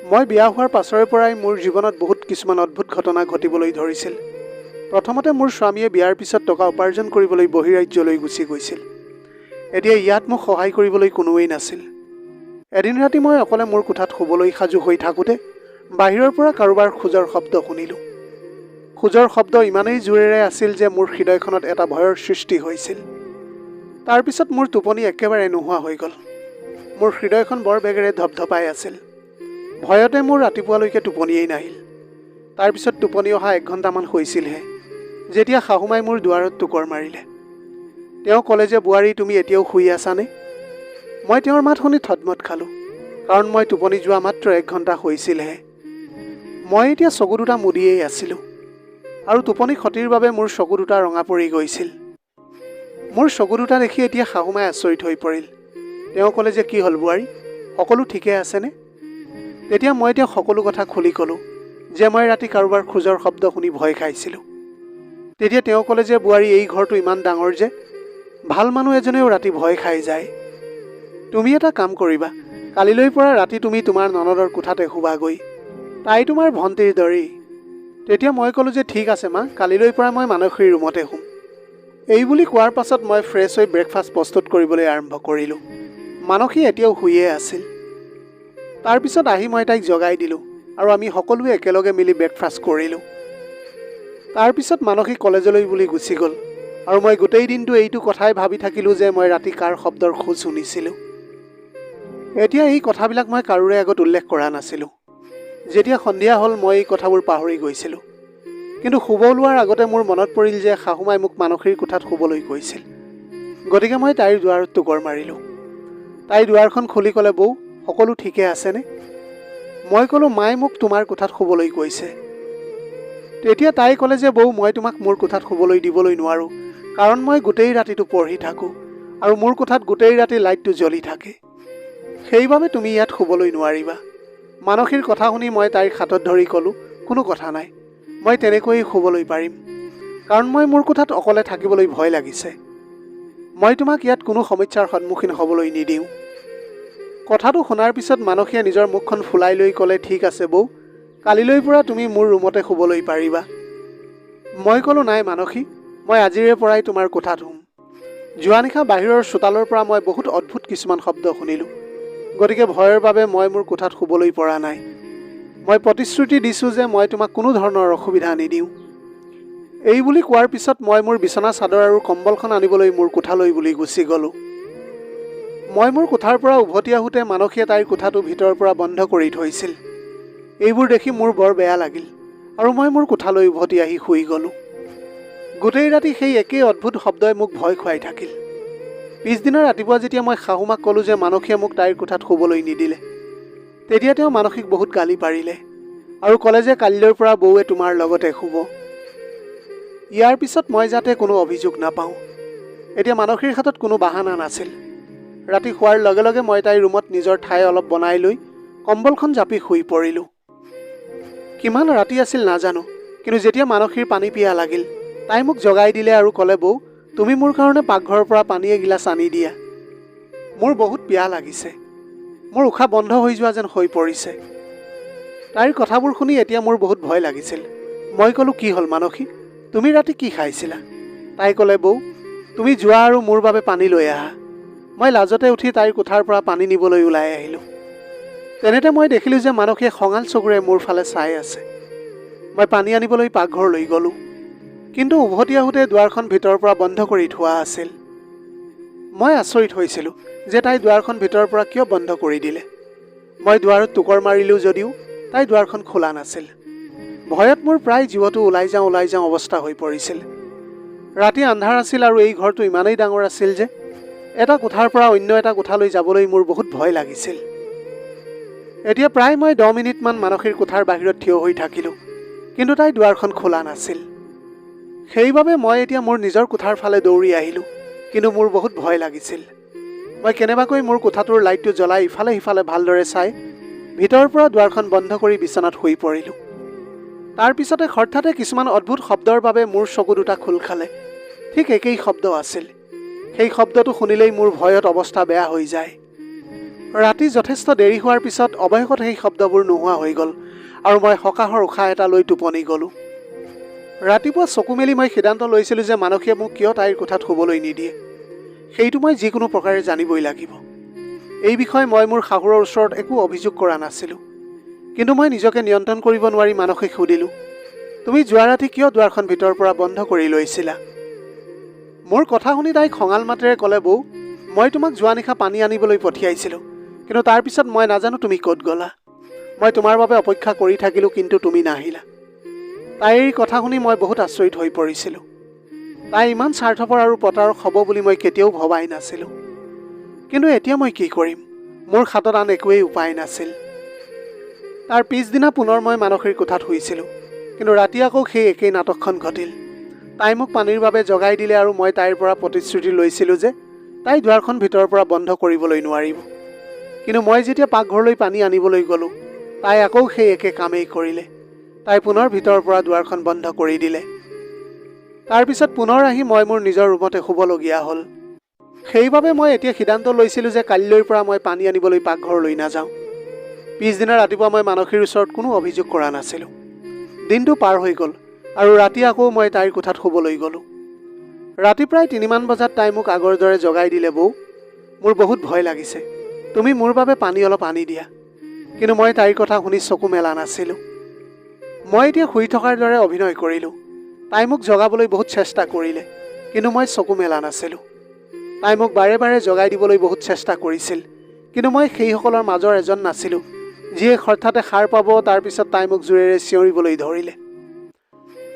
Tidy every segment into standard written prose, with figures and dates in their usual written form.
মই বিয়া হোৱাৰ পাছৰে পৰাই মোৰ জীৱনত বহুত কিছুমান অদ্ভুত ঘটনা ঘটিবলৈ ধৰিছিল। প্ৰথমতে মোৰ স্বামীয়ে বিয়াৰ পিছত টকা উপাৰ্জন কৰিবলৈ বহিৰাজ্যলৈ গুচি গৈছিল। এতিয়া ইয়াত মোক সহায় কৰিবলৈ কোনোৱেই নাছিল। এদিন ৰাতি মই অকলে মোৰ কোঠাত শুবলৈ সাজু হৈ থাকোঁতে বাহিৰৰ পৰা কাৰোবাৰ খোজৰ শব্দ শুনিলোঁ। খোজৰ শব্দ ইমানেই জোৰেৰে আছিল যে মোৰ হৃদয়খনত এটা ভয়ৰ সৃষ্টি হৈছিল। তাৰপিছত মোৰ টোপনি একেবাৰে নোহোৱা হৈ গ'ল। মোৰ হৃদয়খন বৰ বেগেৰে ধপধপাই আছিল। ভয়তে মোৰ ৰাতিপুৱালৈকে টোপনিয়েই নাহিল। তাৰপিছত টোপনি অহা 1 ঘণ্টামান হৈছিলহে, যেতিয়া শাহুমাই মোৰ দুৱাৰত টোকৰ মাৰিলে। তেওঁ ক'লে যে, বোৱাৰী, তুমি এতিয়াও শুই আছানে? মই তেওঁৰ মাত শুনি থতমত খালোঁ, কাৰণ মই টোপনি যোৱা মাত্ৰ 1 ঘণ্টা হৈছিলহে। মই এতিয়া চকু দুটা মুদিয়েই আছিলোঁ, আৰু টোপনি ক্ষতিৰ বাবে মোৰ চকু দুটা ৰঙা পৰি গৈছিল। মোৰ চকু দুটা দেখি এতিয়া শাহুমাই আচৰিত হৈ পৰিল। তেওঁ ক'লে যে, কি হ'ল বোৱাৰী, সকলো ঠিকে আছেনে? তেতিয়া মই তেওঁক সকলো কথা খুলি ক'লোঁ যে মই ৰাতি কাৰোবাৰ খোজৰ শব্দ শুনি ভয় খাইছিলোঁ। তেতিয়া তেওঁ ক'লে যে, বোৱাৰী, এই ঘৰটো ইমান ডাঙৰ যে ভাল মানুহ এজনেও ৰাতি ভয় খাই যায়। তুমি এটা কাম কৰিবা, কালিলৈৰ পৰা ৰাতি তুমি তোমাৰ ননদৰ কোঠাতে শুবাগৈ। তাই তোমাৰ ভণ্টিৰ দৰেই। তেতিয়া মই ক'লোঁ যে, ঠিক আছে মা, কালিলৈৰ পৰা মই মানসীৰ ৰুমতে শুম। এই বুলি কোৱাৰ পাছত মই ফ্ৰেছ হৈ ব্ৰেকফাষ্ট প্ৰস্তুত কৰিবলৈ আৰম্ভ কৰিলোঁ। মানসী এতিয়াও শুইয়ে আছিল। তাৰপিছত আহি মই তাইক জগাই দিলোঁ, আৰু আমি সকলোৱে একেলগে মিলি ব্ৰেকফাষ্ট কৰিলোঁ। তাৰপিছত মানসী কলেজলৈ বুলি গুচি গ'ল, আৰু মই গোটেই দিনটো এইটো কথাই ভাবি থাকিলোঁ যে মই ৰাতি কাৰ শব্দৰ খোজ শুনিছিলোঁ। এতিয়া এই কথাবিলাক মই কাৰোৰে আগত উল্লেখ কৰা নাছিলোঁ। যেতিয়া সন্ধিয়া হ'ল মই এই কথাবোৰ পাহৰি গৈছিলোঁ। কিন্তু শুব লোৱাৰ আগতে মোৰ মনত পৰিল যে শাহুমাই মোক মানসীৰ কোঠাত শুবলৈ কৈছিল। গতিকে মই তাইৰ দুৱাৰত টোকৰ মাৰিলোঁ। তাই দুৱাৰখন খুলি ক'লে, বৌ, সকলো ঠিকে আছেনে? মই ক'লোঁ, মায়ে মোক তোমাৰ কোঠাত শুবলৈ কৈছে। তেতিয়া তাই ক'লে যে, বৌ, মই তোমাক মোৰ কোঠাত শুবলৈ দিবলৈ নোৱাৰোঁ, কাৰণ মই গোটেই ৰাতিটো পঢ়ি থাকোঁ, আৰু মোৰ কোঠাত গোটেই ৰাতি লাইটটো জ্বলি থাকে। সেইবাবে তুমি ইয়াত শুবলৈ নোৱাৰিবা। মানসীৰ কথা শুনি মই তাইৰ হাতত ধৰি ক'লোঁ, কোনো কথা নাই, মই তেনেকৈয়ে শুবলৈ পাৰিম, কাৰণ মই মোৰ কোঠাত অকলে থাকিবলৈ ভয় লাগিছে। মই তোমাক ইয়াত কোনো সমস্যাৰ সন্মুখীন হ'বলৈ নিদিওঁ। কথাটো শুনাৰ পিছত মানসীয়ে নিজৰ মুখখন ফুলাই লৈ ক'লে, ঠিক আছে বৌ, কালিলৈৰ পৰা তুমি মোৰ ৰুমতে শুবলৈ পাৰিবা। মই ক'লোঁ, নাই মানসী, মই আজিৰে পৰাই তোমাৰ কোঠাত শুম। যোৱা নিশা বাহিৰৰ চোতালৰ পৰা মই বহুত অদ্ভুত কিছুমান শব্দ শুনিলোঁ। গতিকে ভয়ৰ বাবে মই মোৰ কোঠাত শুবলৈ পৰা নাই। মই প্ৰতিশ্ৰুতি দিছোঁ যে মই তোমাক কোনো ধৰণৰ অসুবিধা নিদিওঁ। এই বুলি কোৱাৰ পিছত মই মোৰ বিচনা চাদৰ আৰু কম্বলখন আনিবলৈ মোৰ কোঠালৈ বুলি গুচি গ'লোঁ। মই মোৰ কোঠাৰ পৰা উভতি আহোঁতে মানসীয়ে তাইৰ কোঠাটো ভিতৰৰ পৰা বন্ধ কৰি থৈছিল। এইবোৰ দেখি মোৰ বৰ বেয়া লাগিল, আৰু মই মোৰ কোঠালৈ উভতি আহি শুই গ'লোঁ। গোটেই ৰাতি সেই একেই অদ্ভুত শব্দই মোক ভয় খুৱাই থাকিল। পিছদিনা ৰাতিপুৱা যেতিয়া মই শাহুমাক ক'লোঁ যে মানসীয়ে মোক তাইৰ কোঠাত শুবলৈ নিদিলে, তেতিয়া তেওঁ মানসীক বহুত গালি পাৰিলে, আৰু ক'লে যে কালিলৈৰ পৰা বৌৱে তোমাৰ লগতে শুব। ইয়াৰ পিছত মই যাতে কোনো অভিযোগ নাপাওঁ। এতিয়া মানসীৰ হাতত কোনো বাহানা নাছিল। ৰাতি শোৱাৰ লগে লগে মই তাইৰ ৰুমত নিজৰ ঠাই অলপ বনাই লৈ কম্বলখন জাপি শুই পৰিলোঁ। কিমান ৰাতি আছিল নাজানো, কিন্তু যেতিয়া মানসীৰ পানী পিয়াহ লাগিল, তাই মোক জগাই দিলে আৰু ক'লে, বৌ, তুমি মোৰ কাৰণে পাকঘৰৰ পৰা পানী এগিলাচ আনি দিয়া। মোৰ বহুত পিয়াহ লাগিছে। মোৰ উশাহ বন্ধ হৈ যোৱা যেন হৈ পৰিছে। তাইৰ কথাবোৰ শুনি এতিয়া মোৰ বহুত ভয় লাগিছিল। মই ক'লোঁ, কি হ'ল মানসী, তুমি ৰাতি কি খাইছিলা? তাই ক'লে, বৌ, তুমি যোৱা আৰু মোৰ বাবে পানী লৈ আহা। মই লাজতে উঠি তাইৰ কোঠাৰ পৰা পানী নিবলৈ ওলাই আহিলোঁ। তেনেতে মই দেখিলোঁ যে মানসীয়ে খঙাল চকুৰে মোৰ ফালে চাই আছে। মই পানী আনিবলৈ পাকঘৰলৈ গ'লোঁ, কিন্তু উভতি আহোঁতে দুৱাৰখন ভিতৰৰ পৰা বন্ধ কৰি থোৱা আছিল। মই আচৰিত হৈছিলোঁ যে তাই দুৱাৰখন ভিতৰৰ পৰা কিয় বন্ধ কৰি দিলে। মই দুৱাৰত টোকৰ মাৰিলোঁ যদিও তাই দুৱাৰখন খোলা নাছিল। ভয়ত মোৰ প্ৰায় জীৱটো ওলাই যাওঁ অৱস্থা হৈ পৰিছিল। ৰাতি আন্ধাৰ আছিল, আৰু এই ঘৰটো ইমানেই ডাঙৰ আছিল যে এটা কোঠাৰ পৰা অন্য এটা কোঠালৈ যাবলৈ মোৰ বহুত ভয় লাগিছিল। এতিয়া প্ৰায় মই 10 মিনিটমান মানসীৰ কোঠাৰ বাহিৰত থিয় হৈ থাকিলোঁ, কিন্তু তাই দুৱাৰখন খোলা নাছিল। সেইবাবে মই এতিয়া মোৰ নিজৰ কোঠাৰ ফালে দৌৰি আহিলোঁ, কিন্তু মোৰ বহুত ভয় লাগিছিল। মই কেনেবাকৈ মোৰ কোঠাটোৰ লাইটটো জ্বলাই ইফালে সিফালে ভালদৰে চাই ভিতৰৰ পৰা দুৱাৰখন বন্ধ কৰি বিচনাত শুই পৰিলোঁ। তাৰপিছতে হঠাতে কিছুমান অদ্ভুত শব্দৰ বাবে মোৰ চকু দুটা খোল খালে। ঠিক একেই শব্দ আছিল। সেই শব্দটো শুনিলেই মোৰ ভয়ত অৱস্থা বেয়া হৈ যায়। ৰাতি যথেষ্ট দেৰি হোৱাৰ পিছত অৱশেষত সেই শব্দবোৰ নোহোৱা হৈ গ'ল আৰু মই সকাহৰ উশাহ এটা লৈ টোপনি গ'লোঁ। ৰাতিপুৱা চকু মেলি মই সিদ্ধান্ত লৈছিলোঁ যে মানসীয়ে মোক কিয় তাইৰ কোঠাত শুবলৈ নিদিয়ে সেইটো মই যিকোনো প্ৰকাৰে জানিবই লাগিব। এই বিষয়ে মই মোৰ শাহুৰৰ ওচৰত একো অভিযোগ কৰা নাছিলোঁ, কিন্তু মই নিজকে নিয়ন্ত্ৰণ কৰিব নোৱাৰি মানসীক সুধিলোঁ, তুমি যোৱা ৰাতি কিয় দুৱাৰখন ভিতৰৰ পৰা বন্ধ কৰি লৈছিলা? মোৰ কথা শুনি তাই খঙাল মাতেৰে ক'লে, বৌ, মই তোমাক যোৱা নিশা পানী আনিবলৈ পঠিয়াইছিলোঁ, কিন্তু তাৰপিছত মই নাজানো তুমি ক'ত গ'লা। মই তোমাৰ বাবে অপেক্ষা কৰি থাকিলোঁ, কিন্তু তুমি নাহিলা। তাইৰ এই কথা শুনি মই বহুত আচৰিত হৈ পৰিছিলোঁ। তাই ইমান স্বাৰ্থপৰ আৰু প্ৰতাৰক হ'ব বুলি মই কেতিয়াও ভবাই নাছিলোঁ। কিন্তু এতিয়া মই কি কৰিম? মোৰ হাতত আন একোৱেই উপায় নাছিল। তাৰ পিছদিনা পুনৰ মই মানসীৰ কোঠাত শুইছিলোঁ, কিন্তু ৰাতি আকৌ সেই একেই নাটকখন ঘটিল। তাই মোক পানীৰ বাবে জগাই দিলে আৰু মই তাইৰ পৰা প্ৰতিশ্ৰুতি লৈছিলোঁ যে তাই দুৱাৰখন ভিতৰৰ পৰা বন্ধ কৰিবলৈ নোৱাৰিব। কিন্তু মই যেতিয়া পাকঘৰলৈ পানী আনিবলৈ গ'লোঁ, তাই আকৌ সেই একে কামেই কৰিলে। তাই পুনৰ ভিতৰৰ পৰা দুৱাৰখন বন্ধ কৰি দিলে। তাৰপিছত পুনৰ আহি মই মোৰ নিজৰ ৰুমতে শুবলগীয়া হ'ল। সেইবাবে মই এতিয়া সিদ্ধান্ত লৈছিলোঁ যে কালিলৈৰ পৰা মই পানী আনিবলৈ পাকঘৰলৈ নাযাওঁ। পিছদিনা ৰাতিপুৱা মই মানসীৰ ওচৰত কোনো অভিযোগ কৰা নাছিলোঁ। দিনটো পাৰ হৈ গ'ল আৰু ৰাতি আকৌ মই তাইৰ কোঠাত শুবলৈ গ'লোঁ। ৰাতি প্ৰায় 3মান বজাত তাই মোক আগৰ দৰে জগাই দিলে, বৌ, মোৰ বহুত ভয় লাগিছে, তুমি মোৰ বাবে পানী অলপ আনি দিয়া। কিন্তু মই তাইৰ কথা শুনি চকু মেলা নাছিলোঁ। মই এতিয়া শুই থকাৰ দৰে অভিনয় কৰিলোঁ। তাই মোক জগাবলৈ বহুত চেষ্টা কৰিলে, কিন্তু মই চকু মেলা নাছিলোঁ। তাই মোক বাৰে বাৰে জগাই দিবলৈ বহুত চেষ্টা কৰিছিল, কিন্তু মই সেইসকলৰ মাজৰ এজন নাছিলোঁ যিয়ে হঠাতে সাৰ পাব। তাৰপিছত তাই মোক জোৰেৰে চিঞৰিবলৈ ধৰিলে।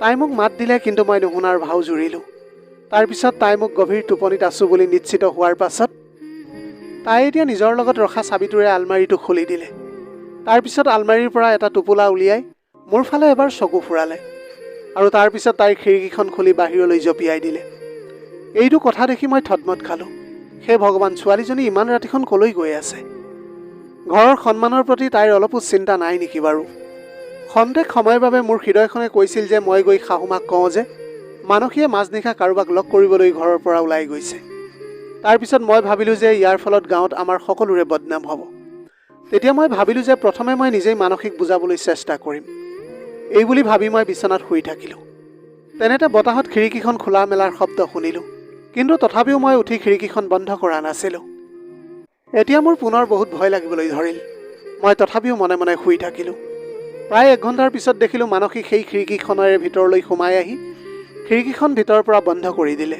তাই মোক মাত দিলে, কিন্তু মই নুশুনাৰ ভাও জুৰিলোঁ। তাৰপিছত তাই মোক গভীৰ টোপনিত আছোঁ বুলি নিশ্চিত হোৱাৰ পাছত তাই এতিয়া নিজৰ লগত ৰখা চাবিটোৰে আলমাৰিটো খুলি দিলে। তাৰপিছত আলমাৰীৰ পৰা এটা টোপোলা উলিয়াই মোৰ ফালে এবাৰ চকু ফুৰালে আৰু তাৰপিছত তাইৰ খিৰিকীখন খুলি বাহিৰলৈ জঁপিয়াই দিলে। এইটো কথা দেখি মই থতমত খালোঁ। হে ভগৱান, ছোৱালীজনী ইমান ৰাতিখন কলৈ গৈ আছে? ঘৰৰ সন্মানৰ প্ৰতি তাইৰ অলপো চিন্তা নাই নেকি বাৰু? খন্তেক সময়ৰ বাবে মোৰ হৃদয়খনে কৈছিল যে মই গৈ শাহুমাক কওঁ যে মানসীয়ে মাজনিশা কাৰোবাক লগ কৰিবলৈ ঘৰৰ পৰা ওলাই গৈছে। তাৰপিছত মই ভাবিলোঁ যে ইয়াৰ ফলত গাঁৱত আমাৰ সকলোৰে বদনাম হ'ব। তেতিয়া মই ভাবিলোঁ যে প্ৰথমে মই নিজেই মানসীক বুজাবলৈ চেষ্টা কৰিম। এই বুলি ভাবি মই বিচনাত শুই থাকিলোঁ। তেনেতে বতাহত খিৰিকীখন খোলা মেলাৰ শব্দ শুনিলোঁ, কিন্তু তথাপিও মই উঠি খিৰিকীখন বন্ধ কৰা নাছিলোঁ। এতিয়া মোৰ পুনৰ বহুত ভয় লাগিবলৈ ধৰিল। মই তথাপিও মনে মনে শুই থাকিলোঁ। প্ৰায় 1 ঘণ্টাৰ পিছত দেখিলোঁ মানসী সেই খিৰিকীখনেৰে ভিতৰলৈ সোমাই আহি খিৰিকীখন ভিতৰৰ পৰা বন্ধ কৰি দিলে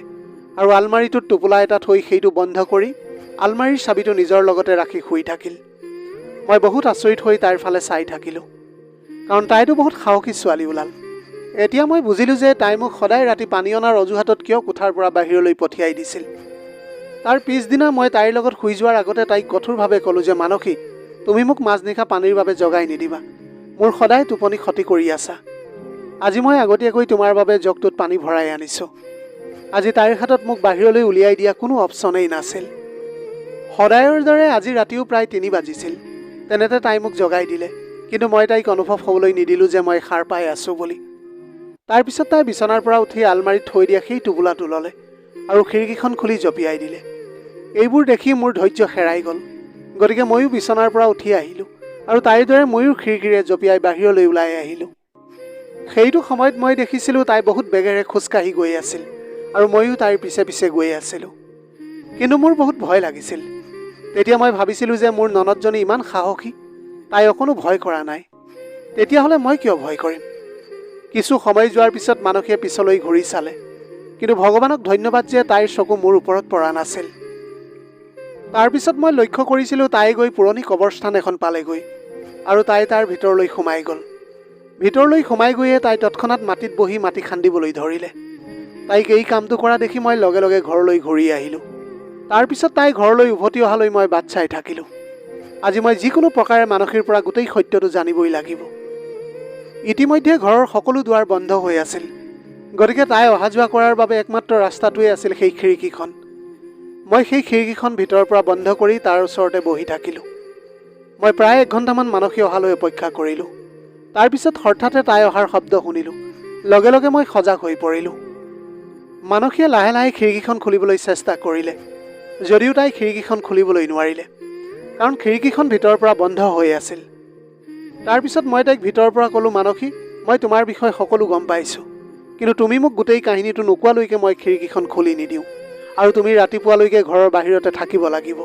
আৰু আলমাৰিটোত টোপোলা এটা থৈ সেইটো বন্ধ কৰি আলমাৰীৰ চাবিটো নিজৰ লগতে ৰাখি শুই থাকিল। মই বহুত আচৰিত হৈ তাইৰ ফালে চাই থাকিলোঁ, কাৰণ তাইতো বহুত সাহসী ছোৱালী ওলাল। এতিয়া মই বুজিলোঁ যে তাই মোক সদায় ৰাতি পানী অনাৰ অজুহাতত কিয় কোঠাৰ পৰা বাহিৰলৈ পঠিয়াই দিছিল। তাৰ পিছদিনা মই তাইৰ লগত শুই যোৱাৰ আগতে তাইক কঠোৰভাৱে ক'লোঁ যে মানসী, তুমি মোক মাজনিশা পানীৰ বাবে জগাই নিদিবা। মোৰ সদায় টোপনি ক্ষতি কৰি আছা। আজি মই আগতীয়াকৈ তোমাৰ বাবে জগটোত পানী ভৰাই আনিছোঁ। আজি তাইৰ হাতত মোক বাহিৰলৈ উলিয়াই দিয়া কোনো অপশ্যনেই নাছিল। সদায়ৰ দৰে আজি ৰাতিও প্ৰায় 3 বাজিছিল। তেনেতে তাই মোক জগাই দিলে, কিন্তু মই তাইক অনুভৱ হ'বলৈ নিদিলোঁ যে মই সাৰ পাই আছোঁ বুলি। তাৰপিছত তাই বিচনাৰ পৰা উঠি আলমাৰীত থৈ দিয়া সেই টোপোলাটো ল'লে আৰু খিৰিকীখন খুলি জঁপিয়াই দিলে। এইবোৰ দেখি মোৰ ধৈৰ্য হেৰাই গ'ল। গতিকে ময়ো বিচনাৰ পৰা উঠি আহিলোঁ আৰু তাইৰ দৰে ময়ো খিৰিকীৰে জঁপিয়াই বাহিৰলৈ ওলাই আহিলোঁ। সেইটো সময়ত মই দেখিছিলোঁ তাই বহুত বেগেৰে খোজকাঢ়ি গৈ আছিল আৰু ময়ো তাইৰ পিছে পিছে গৈ আছিলোঁ। কিন্তু মোৰ বহুত ভয় লাগিছিল। তেতিয়া মই ভাবিছিলোঁ যে মোৰ ননদজনী ইমান সাহসী, তাই অকণো ভয় কৰা নাই। তেতিয়াহ'লে মই কিয় ভয় কৰিম? কিছু সময় যোৱাৰ পিছত মানসীয়ে পিছলৈ ঘূৰি চালে, কিন্তু ভগৱানক ধন্যবাদ যে তাইৰ চকু মোৰ ওপৰত পৰা নাছিল। তাৰপিছত মই লক্ষ্য কৰিছিলোঁ তাই গৈ পুৰণি কবৰস্থান এখন পালেগৈ আৰু তাই তাৰ ভিতৰলৈ সোমাই গ'ল। ভিতৰলৈ সোমাই গৈয়ে তাই তৎক্ষণাত মাটিত বহি মাটি খান্দিবলৈ ধৰিলে। তাইক এই কামটো কৰা দেখি মই লগে লগে ঘৰলৈ ঘূৰি আহিলোঁ। তাৰপিছত তাই ঘৰলৈ উভতি অহালৈ মই বাট চাই থাকিলোঁ। আজি মই যিকোনো প্ৰকাৰে মানসীৰ পৰা গোটেই সত্যটো জানিবই লাগিব। ইতিমধ্যে ঘৰৰ সকলো দুৱাৰ বন্ধ হৈ আছিল, গতিকে তাই অহা যোৱা কৰাৰ বাবে একমাত্ৰ ৰাস্তাটোৱেই আছিল সেই খিৰিকীখন। মই সেই খিৰিকীখন ভিতৰৰ পৰা বন্ধ কৰি তাৰ ওচৰতে বহি থাকিলোঁ। মই প্ৰায় 1 ঘণ্টামান মানসী অহালৈ অপেক্ষা কৰিলোঁ। তাৰপিছত হঠাতে তাই অহাৰ শব্দ শুনিলোঁ। লগে লগে মই সজাগ হৈ পৰিলোঁ। মানসীয়ে লাহে লাহে খিৰিকীখন খুলিবলৈ চেষ্টা কৰিলে, যদিও তাই খিৰিকীখন খুলিবলৈ নোৱাৰিলে। কাৰণ খিৰিকীখন ভিতৰৰ পৰা বন্ধ হৈ আছিল। তাৰপিছত মই তাইক ভিতৰৰ পৰা ক'লোঁ, মানসী, মই তোমাৰ বিষয়ে সকলো গম পাইছোঁ, কিন্তু তুমি মোক গোটেই কাহিনীটো নোকোৱালৈকে মই খিৰিকীখন খুলি নিদিওঁ, আৰু তুমি ৰাতিপুৱালৈকে ঘৰৰ বাহিৰতে থাকিব লাগিব।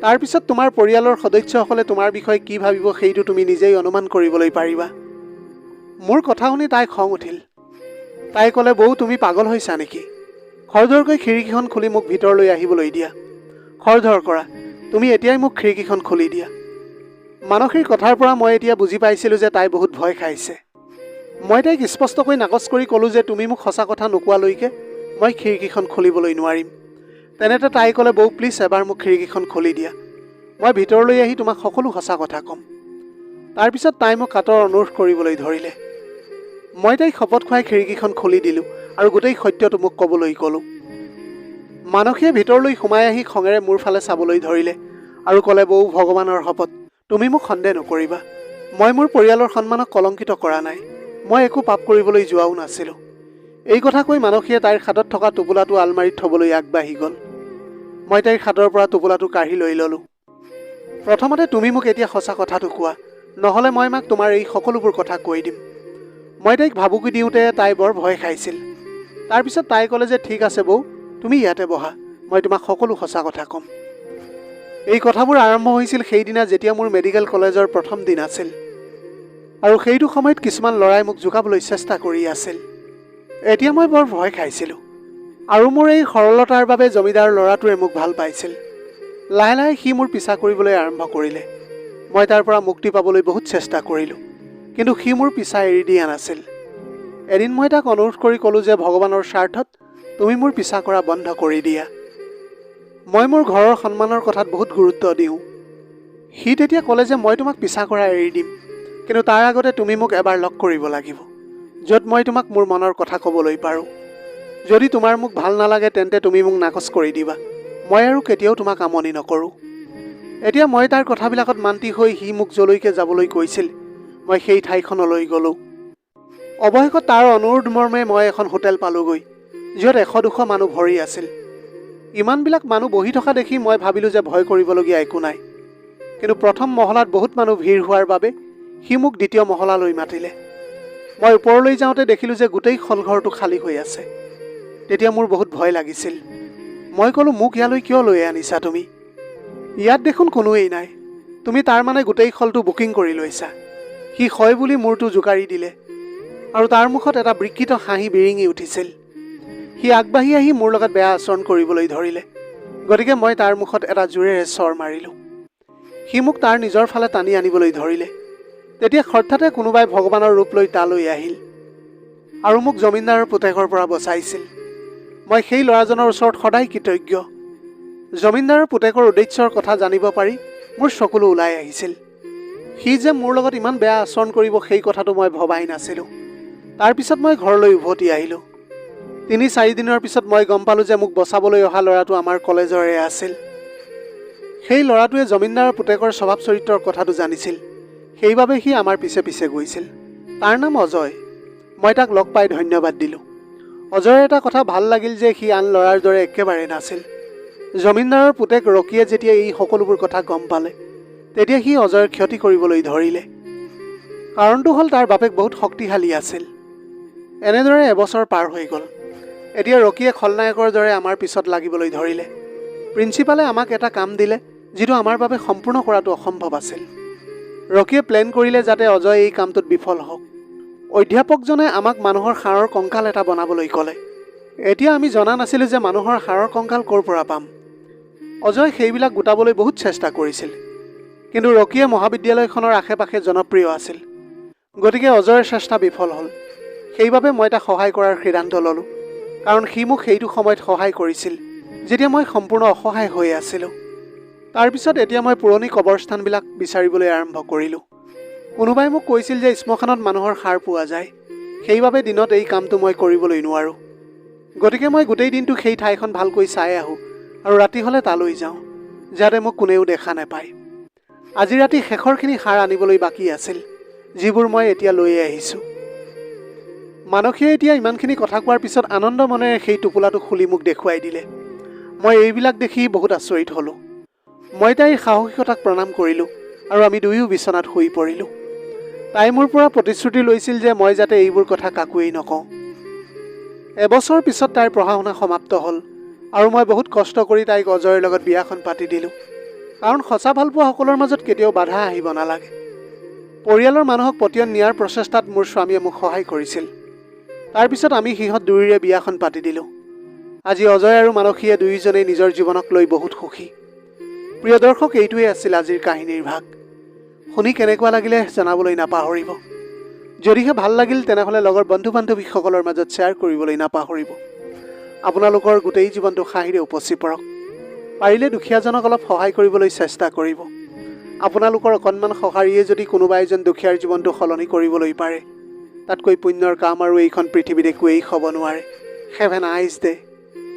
তাৰপিছত তোমাৰ পৰিয়ালৰ সদস্যসকলে তোমাৰ বিষয়ে কি ভাবিব সেইটো তুমি নিজেই অনুমান কৰিবলৈ পাৰিবা। মোৰ কথা শুনি তাই খং উঠিল। তাই ক'লে, বৌ, তুমি পাগল হৈছা নেকি? খৰধৰকৈ খিৰিকীখন খুলি মোক ভিতৰলৈ আহিবলৈ দিয়া। খৰধৰ কৰা, তুমি এতিয়াই মোক খিৰিকীখন খুলি দিয়া। মানসীৰ কথাৰ পৰা মই এতিয়া বুজি পাইছিলোঁ যে তাই বহুত ভয় খাইছে। মই তাইক স্পষ্টকৈ নাকচ কৰি ক'লোঁ যে তুমি মোক সঁচা কথা নোকোৱালৈকে মই খিৰিকীখন খুলিবলৈ নোৱাৰিম। তেনেতে তাই ক'লে, বৌ, প্লিজ এবাৰ মোক খিৰিকীখন খুলি দিয়া। মই ভিতৰলৈ আহি তোমাক সকলো সঁচা কথা ক'ম। তাৰপিছত তাই মোক কাটৰ অনুৰোধ কৰিবলৈ ধৰিলে। মই তাইক শপত খুৱাই খিৰিকীখন খুলি দিলোঁ আৰু গোটেই সত্যটো মোক ক'বলৈ ক'লোঁ। মানসীয়ে ভিতৰলৈ সোমাই আহি খঙেৰে মোৰ ফালে চাবলৈ ধৰিলে আৰু ক'লে, বৌ, ভগৱানৰ শপত, তুমি মোক সন্দেহ নকৰিবা। মই মোৰ পৰিয়ালৰ সন্মানক কলংকিত কৰা নাই। মই একো পাপ কৰিবলৈ যোৱাও নাছিলোঁ। এই কথা কৈ মানসীয়ে তাইৰ হাতত থকা টোপোলাটো আলমাৰীত থ'বলৈ আগবাঢ়ি গ'ল। মই তাইৰ হাতৰ পৰা টোপোলাটো কাঢ়ি লৈ ল'লোঁ। প্ৰথমতে তুমি মোক এতিয়া সঁচা কথাটো কোৱা, নহ'লে মই মাক তোমাৰ এই সকলোবোৰ কথা কৈ দিম। মই তাইক ভাবুকি দিওঁতে তাই বৰ ভয় খাইছিল। তাৰপিছত তাই ক'লে যে ঠিক আছে বৌ, তুমি ইয়াতে বহা, মই তোমাক সকলো সঁচা কথা ক'ম। এই কথাবোৰ আৰম্ভ হৈছিল সেইদিনা যেতিয়া মোৰ মেডিকেল কলেজৰ প্ৰথম দিন আছিল, আৰু সেইটো সময়ত কিছুমান ল'ৰাই মোক জোকাবলৈ চেষ্টা কৰি আছিল। এতিয়া মই বৰ ভয় খাইছিলোঁ, আৰু মোৰ এই সৰলতাৰ বাবে জমিদাৰ ল'ৰাটোৱে মোক ভাল পাইছিল। লাহে লাহে সি মোৰ পিছা কৰিবলৈ আৰম্ভ কৰিলে। মই তাৰ পৰা মুক্তি পাবলৈ বহুত চেষ্টা কৰিলোঁ, কিন্তু সি মোৰ পিছা এৰি দিয়া নাছিল। এদিন মই তাক অনুৰোধ কৰি ক'লোঁ যে ভগৱানৰ স্বাৰ্থত তুমি মোৰ পিছা কৰা বন্ধ কৰি দিয়া। মই মোৰ ঘৰৰ সন্মানৰ কথাত বহুত গুৰুত্ব দিওঁ। সি তেতিয়া ক'লে যে মই তোমাক পিছা কৰা এৰি দিম, কিন্তু তাৰ আগতে তুমি মোক এবাৰ লগ কৰিব লাগিব, য'ত মই তোমাক মোৰ মনৰ কথা ক'বলৈ পাৰোঁ। যদি তোমাৰ মোক ভাল নালাগে তেন্তে তুমি মোক নাকচ কৰি দিবা। মই আৰু কেতিয়াও তোমাক আমনি নকৰোঁ। এতিয়া মই তাৰ কথাবিলাকত মান্তি হৈ সি মোক যলৈকে যাবলৈ কৈছিল মই সেই ঠাইখনলৈ গ'লোঁ। অৱশেষত তাৰ অনুৰোধ মৰ্মে মই এখন হোটেল পালোঁগৈ, য'ত 100-200 মানুহ ভৰি আছিল। ইমানবিলাক মানুহ বহি থকা দেখি মই ভাবিলোঁ যে ভয় কৰিবলগীয়া একো নাই। কিন্তু প্ৰথম মহলাত বহুত মানুহ ভিৰ হোৱাৰ বাবে সি মোক দ্বিতীয় মহলালৈ মাতিলে। মই ওপৰলৈ যাওঁতে দেখিলোঁ যে গোটেই হলঘৰটো খালী হৈ আছে। তেতিয়া মোৰ বহুত ভয় লাগিছিল। মই ক'লোঁ, মোক ইয়ালৈ কিয় লৈ আনিছা তুমি? ইয়াত দেখোন কোনোৱেই নাই। তুমি তাৰ মানে গোটেই হলটো বুকিং কৰি লৈছা। সি হয় বুলি মূৰটো জোকাৰি দিলে, আৰু তাৰ মুখত এটা বিকৃত হাঁহি বিৰিঙি উঠিছিল। সি আগবাঢ়ি আহি মোৰ লগত বেয়া আচৰণ কৰিবলৈ ধৰিলে, গতিকে মই তাৰ মুখত এটা জোৰেৰে চৰ মাৰিলোঁ। সি মোক তাৰ নিজৰ ফালে টানি আনিবলৈ ধৰিলে। তেতিয়া হঠাতে কোনোবাই ভগৱানৰ ৰূপ লৈ তালৈ আহিল আৰু মোক জমিনদাৰৰ পুতেকৰ পৰা বচাইছিল। মই সেই ল'ৰাজনৰ ওচৰত সদায় কৃতজ্ঞ। জমিনদাৰৰ পুতেকৰ উদ্দেশ্যৰ কথা জানিব পাৰি মোৰ চকুলো ওলাই আহিছিল। সি যে মোৰ লগত ইমান বেয়া আচৰণ কৰিব সেই কথাটো মই ভবাই নাছিলোঁ। তাৰপিছত মই ঘৰলৈ উভতি আহিলোঁ। 3-4 দিনৰ পিছত মই গম পালোঁ যে মোক বচাবলৈ অহা ল'ৰাটো আমাৰ কলেজৰে আছিল। সেই ল'ৰাটোৱে জমিনদাৰৰ পুতেকৰ স্বভাৱ চৰিত্ৰৰ কথাটো জানিছিল, সেইবাবে সি আমাৰ পিছে পিছে গৈছিল। তাৰ নাম অজয়। মই তাক লগ পাই ধন্যবাদ দিলোঁ। অজয়ৰ এটা কথা ভাল লাগিল যে সি আন ল'ৰাৰ দৰে একেবাৰে নাছিল। জমিনদাৰৰ পুতেক ৰকিয়ে যেতিয়া এই সকলোবোৰ কথা গম পালে, তেতিয়া সি অজয়ৰ ক্ষতি কৰিবলৈ ধৰিলে। কাৰণটো হ'ল তাৰ বাপেক বহুত শক্তিশালী আছিল। এনেদৰে এবছৰ পাৰ হৈ গ'ল। এতিয়া ৰকিয়ে খলনায়কৰ দৰে আমাৰ পিছত লাগিবলৈ ধৰিলে। প্ৰিন্সিপালে আমাক এটা কাম দিলে যিটো আমাৰ বাবে সম্পূৰ্ণ কৰাটো অসম্ভৱ আছিল। ৰকিয়ে প্লেন কৰিলে যাতে অজয় এই কামটোত বিফল হওক। অধ্যাপকজনে আমাক মানুহৰ হাড়ৰ কংকাল এটা বনাবলৈ ক'লে। এতিয়া আমি জনা নাছিলোঁ যে মানুহৰ হাড়ৰ কংকাল ক'ৰ পৰা পাম। অজয় সেইবিলাক গোটাবলৈ বহুত চেষ্টা কৰিছিল, কিন্তু ৰকিয়ে মহাবিদ্যালয়খনৰ আশে-পাশে জনপ্ৰিয় আছিল। গতিকে অজয়ৰ চেষ্টা বিফল হ'ল। সেইবাবে মই তাক সহায় কৰাৰ সিদ্ধান্ত ল'লোঁ, কাৰণ সি মোক সেইটো সময়ত সহায় কৰিছিল যেতিয়া মই সম্পূৰ্ণ অসহায় হৈ আছিলোঁ। তাৰপিছত এতিয়া মই পুৰণি কবৰস্থানবিলাক বিচাৰিবলৈ আৰম্ভ কৰিলোঁ। কোনোবাই মোক কৈছিল যে শ্মশানত মানুহৰ হাড় পোৱা যায়, সেইবাবে দিনত এই কামটো মই কৰিবলৈ নোৱাৰোঁ। গতিকে মই গোটেই দিনটো সেই ঠাইখন ভালকৈ চাই আহোঁ আৰু ৰাতি হ'লে তালৈ যাওঁ, যাতে মোক কোনেও দেখা নাপায়। আজি ৰাতি শেষৰখিনি হাড় আনিবলৈ বাকী আছিল, যিবোৰ মই এতিয়া লৈ আহিছোঁ। মানসীয়ে এতিয়া ইমানখিনি কথা কোৱাৰ পিছত আনন্দ মনেৰে সেই টোপোলাটো খুলি মোক দেখুৱাই দিলে। মই এইবিলাক দেখি বহুত আচৰিত হ'লোঁ। মই তাইৰ সাহসিকতাক প্ৰণাম কৰিলোঁ আৰু আমি দুয়ো বিচনাত শুই পৰিলোঁ। তাই মোৰ পৰা প্ৰতিশ্ৰুতি লৈছিল যে মই যাতে এইবোৰ কথা কাকোৱেই নকওঁ। এবছৰ পিছত তাইৰ পঢ়া শুনা সমাপ্ত হ'ল আৰু মই বহুত কষ্ট কৰি তাইক অজয়ৰ লগত বিয়াখন পাতি দিলোঁ। কাৰণ সঁচা ভালপোৱাসকলৰ মাজত কেতিয়াও বাধা আহিব নালাগে। পৰিয়ালৰ মানুহক পতিয়ন নিয়াৰ প্ৰচেষ্টাত মোৰ স্বামীয়ে মোক সহায় কৰিছিল। তাৰপিছত আমি সিহঁত দুয়োৰে বিয়াখন পাতি দিলোঁ। আজি অজয় আৰু মানসীয়ে দুয়োজনেই নিজৰ জীৱনক লৈ বহুত সুখী। প্ৰিয় দৰ্শক, এইটোৱে আছিল আজিৰ কাহিনীৰ ভাগ। শুনি কেনেকুৱা লাগিলে জনাবলৈ নাপাহৰিব। যদিহে ভাল লাগিল তেনেহ'লে লগৰ বন্ধু বান্ধৱীসকলৰ মাজত শ্বেয়াৰ কৰিবলৈ নাপাহৰিব। আপোনালোকৰ গোটেই জীৱনটো হাঁহিৰে উপচি পৰক। পাৰিলে দুখীয়াজনক অলপ সহায় কৰিবলৈ চেষ্টা কৰিব। আপোনালোকৰ অকণমান সঁহাৰিয়ে যদি কোনোবা এজন দুখীয়াৰ জীৱনটো সলনি কৰিবলৈ পাৰে, তাতকৈ পুণ্যৰ কাম আৰু এইখন পৃথিৱীত একোৱেই হ'ব নোৱাৰে। Have a nice day.